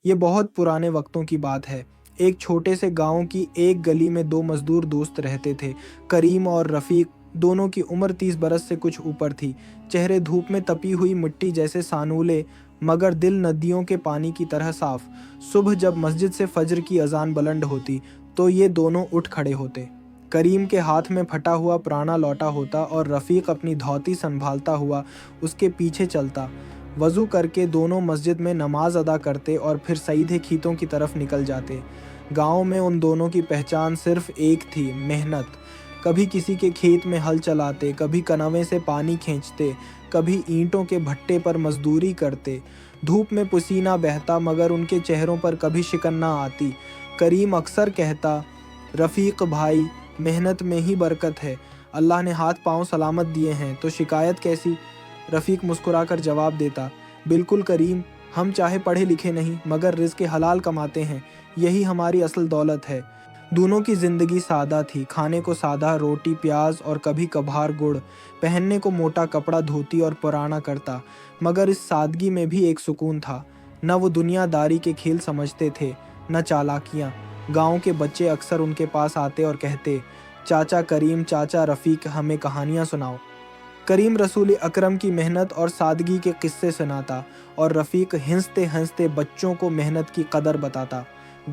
یہ بہت پرانے وقتوں کی بات ہے۔ ایک چھوٹے سے گاؤں کی ایک گلی میں دو مزدور دوست رہتے تھے، کریم اور رفیق۔ دونوں کی عمر 30 برس سے کچھ اوپر تھی، چہرے دھوپ میں تپی ہوئی مٹی جیسے سانولے، مگر دل ندیوں کے پانی کی طرح صاف۔ صبح جب مسجد سے فجر کی اذان بلند ہوتی تو یہ دونوں اٹھ کھڑے ہوتے۔ کریم کے ہاتھ میں پھٹا ہوا پرانا لوٹا ہوتا اور رفیق اپنی دھوتی سنبھالتا ہوا اس کے پیچھے چلتا۔ وضو کر کے دونوں مسجد میں نماز ادا کرتے اور پھر سیدھے کھیتوں کی طرف نکل جاتے۔ گاؤں میں ان دونوں کی پہچان صرف ایک تھی، محنت۔ کبھی کسی کے کھیت میں ہل چلاتے، کبھی کنویں سے پانی کھینچتے، کبھی اینٹوں کے بھٹے پر مزدوری کرتے۔ دھوپ میں پسینہ بہتا مگر ان کے چہروں پر کبھی شکن نہ آتی۔ کریم اکثر کہتا، رفیق بھائی، محنت میں ہی برکت ہے، اللہ نے ہاتھ پاؤں سلامت دیے ہیں تو شکایت کیسی؟ رفیق مسکرا کر جواب دیتا، بالکل کریم، ہم چاہے پڑھے لکھے نہیں مگر رزق حلال کماتے ہیں، یہی ہماری اصل دولت ہے۔ دونوں کی زندگی سادہ تھی، کھانے کو سادہ روٹی پیاز اور کبھی کبھار گڑ، پہننے کو موٹا کپڑا دھوتی اور پرانا کرتا، مگر اس سادگی میں بھی ایک سکون تھا۔ نہ وہ دنیا داری کے کھیل سمجھتے تھے، نہ چالاکیاں۔ گاؤں کے بچے اکثر ان کے پاس آتے اور کہتے، چاچا کریم، چاچا رفیق، ہمیں کہانیاں سناؤ۔ کریم رسول اکرم کی محنت اور سادگی کے قصے سناتا اور رفیق ہنستے ہنستے بچوں کو محنت کی قدر بتاتا۔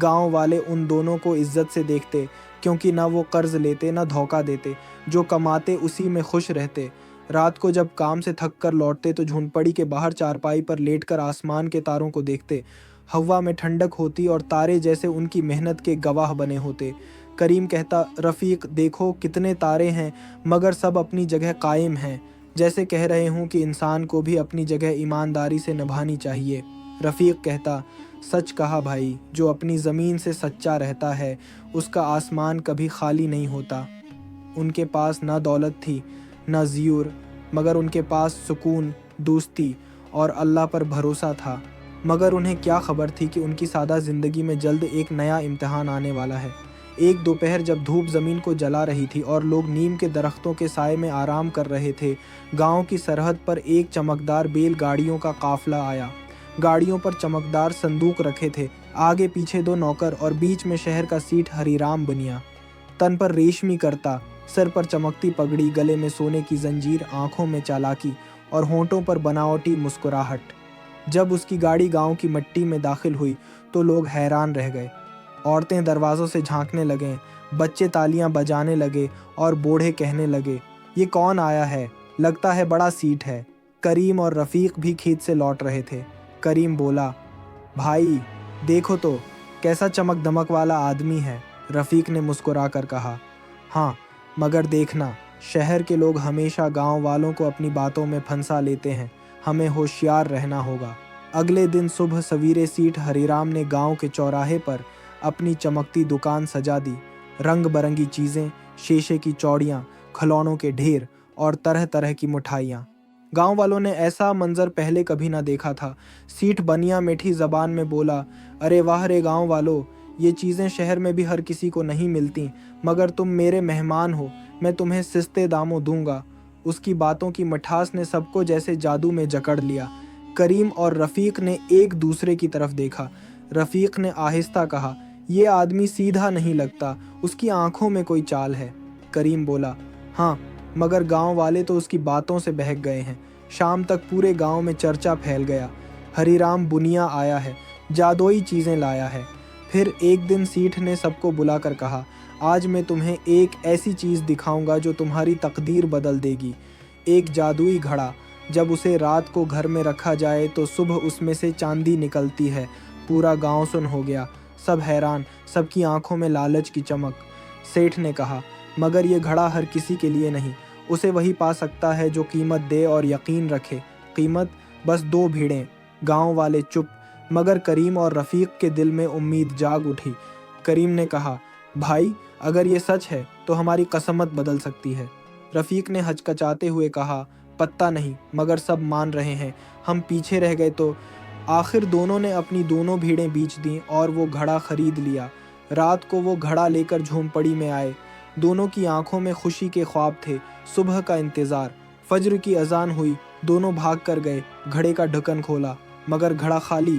گاؤں والے ان دونوں کو عزت سے دیکھتے، کیونکہ نہ وہ قرض لیتے نہ دھوکہ دیتے، جو کماتے اسی میں خوش رہتے۔ رات کو جب کام سے تھک کر لوٹتے تو جھونپڑی کے باہر چارپائی پر لیٹ کر آسمان کے تاروں کو دیکھتے۔ ہوا میں ٹھنڈک ہوتی اور تارے جیسے ان کی محنت کے گواہ بنے ہوتے۔ کریم کہتا، رفیق دیکھو کتنے تارے ہیں مگر سب اپنی جگہ قائم ہیں، جیسے کہہ رہے ہوں کہ انسان کو بھی اپنی جگہ ایمانداری سے نبھانی چاہیے۔ رفیق کہتا، سچ کہا بھائی، جو اپنی زمین سے سچا رہتا ہے اس کا آسمان کبھی خالی نہیں ہوتا۔ ان کے پاس نہ دولت تھی نہ زیور، مگر ان کے پاس سکون، دوستی اور اللہ پر بھروسہ تھا۔ مگر انہیں کیا خبر تھی کہ ان کی سادہ زندگی میں جلد ایک نیا امتحان آنے والا ہے۔ ایک دوپہر جب دھوپ زمین کو جلا رہی تھی اور لوگ نیم کے درختوں کے سائے میں آرام کر رہے تھے، گاؤں کی سرحد پر ایک چمکدار بیل گاڑیوں کا قافلہ آیا۔ گاڑیوں پر چمکدار صندوق رکھے تھے، آگے پیچھے دو نوکر اور بیچ میں شہر کا سیٹھ ہری رام بنیا۔ تن پر ریشمی کرتا، سر پر چمکتی پگڑی، گلے میں سونے کی زنجیر، آنکھوں میں چالاکی اور ہونٹوں پر بناوٹی مسکراہٹ۔ جب اس کی گاڑی گاؤں کی مٹی میں داخل ہوئی تو لوگ حیران رہ گئے۔ عورتیں دروازوں سے جھانکنے لگیں، بچے تالیاں بجانے لگے اور بوڑھے کہنے لگے، یہ کون آیا ہے؟ لگتا ہے بڑا سیٹھ ہے۔ کریم اور رفیق بھی کھیت سے لوٹ رہے تھے۔ کریم بولا، بھائی دیکھو تو کیسا چمک دمک والا آدمی ہے۔ رفیق نے مسکرا کر کہا، ہاں مگر دیکھنا، شہر کے لوگ ہمیشہ گاؤں والوں کو اپنی باتوں میں پھنسا لیتے ہیں، ہمیں ہوشیار رہنا ہوگا۔ اگلے دن صبح سویرے سیٹھ ہری رام نے گاؤں کے چوراہے پر اپنی چمکتی دکان سجا دی۔ رنگ برنگی چیزیں، شیشے کی چوڑیاں، کھلونوں کے ڈھیر اور طرح طرح کی مٹھائیاں۔ گاؤں والوں نے ایسا منظر پہلے کبھی نہ دیکھا تھا۔ سیٹھ بنیا میٹھی زبان میں بولا، ارے واہ رے گاؤں والو، یہ چیزیں شہر میں بھی ہر کسی کو نہیں ملتی، مگر تم میرے مہمان ہو، میں تمہیں سستے داموں دوں گا۔ اس کی باتوں کی مٹھاس نے سب کو جیسے جادو میں جکڑ لیا۔ کریم اور رفیق نے ایک دوسرے کی طرف دیکھا۔ رفیق نے آہستہ کہا، یہ آدمی سیدھا نہیں لگتا، اس کی آنکھوں میں کوئی چال ہے۔ کریم بولا، ہاں مگر گاؤں والے تو اس کی باتوں سے بہک گئے ہیں۔ شام تک پورے گاؤں میں چرچا پھیل گیا، ہری رام بنیا آیا ہے، جادوئی چیزیں لایا ہے۔ پھر ایک دن سیٹھ نے سب کو بلا کر کہا، آج میں تمہیں ایک ایسی چیز دکھاؤں گا جو تمہاری تقدیر بدل دے گی۔ ایک جادوئی گھڑا، جب اسے رات کو گھر میں رکھا جائے تو صبح اس میں سے چاندی نکلتی ہے۔ پورا گاؤں سن ہو گیا، سب حیران، سب کی آنکھوں میں لالچ کی چمک۔ سیٹھ نے کہا، مگر یہ گھڑا ہر کسی کے لیے نہیں، اسے وہی پا سکتا ہے جو قیمت دے اور یقین رکھے۔ قیمت؟ بس 2 بھیڑیں۔ گاؤں والے چپ، مگر کریم اور رفیق کے دل میں امید جاگ اٹھی۔ کریم نے کہا، بھائی اگر یہ سچ ہے تو ہماری قسمت بدل سکتی ہے۔ رفیق نے ہچکچاتے ہوئے کہا، پتہ نہیں، مگر سب مان رہے ہیں، ہم پیچھے رہ گئے تو۔ آخر دونوں نے اپنی دونوں بھیڑیں بیچ دیں اور وہ گھڑا خرید لیا۔ رات کو وہ گھڑا لے کر جھونپڑی میں آئے۔ دونوں کی آنکھوں میں خوشی کے خواب تھے، صبح کا انتظار۔ فجر کی اذان ہوئی، دونوں بھاگ کر گئے، گھڑے کا ڈھکن کھولا، مگر گھڑا خالی،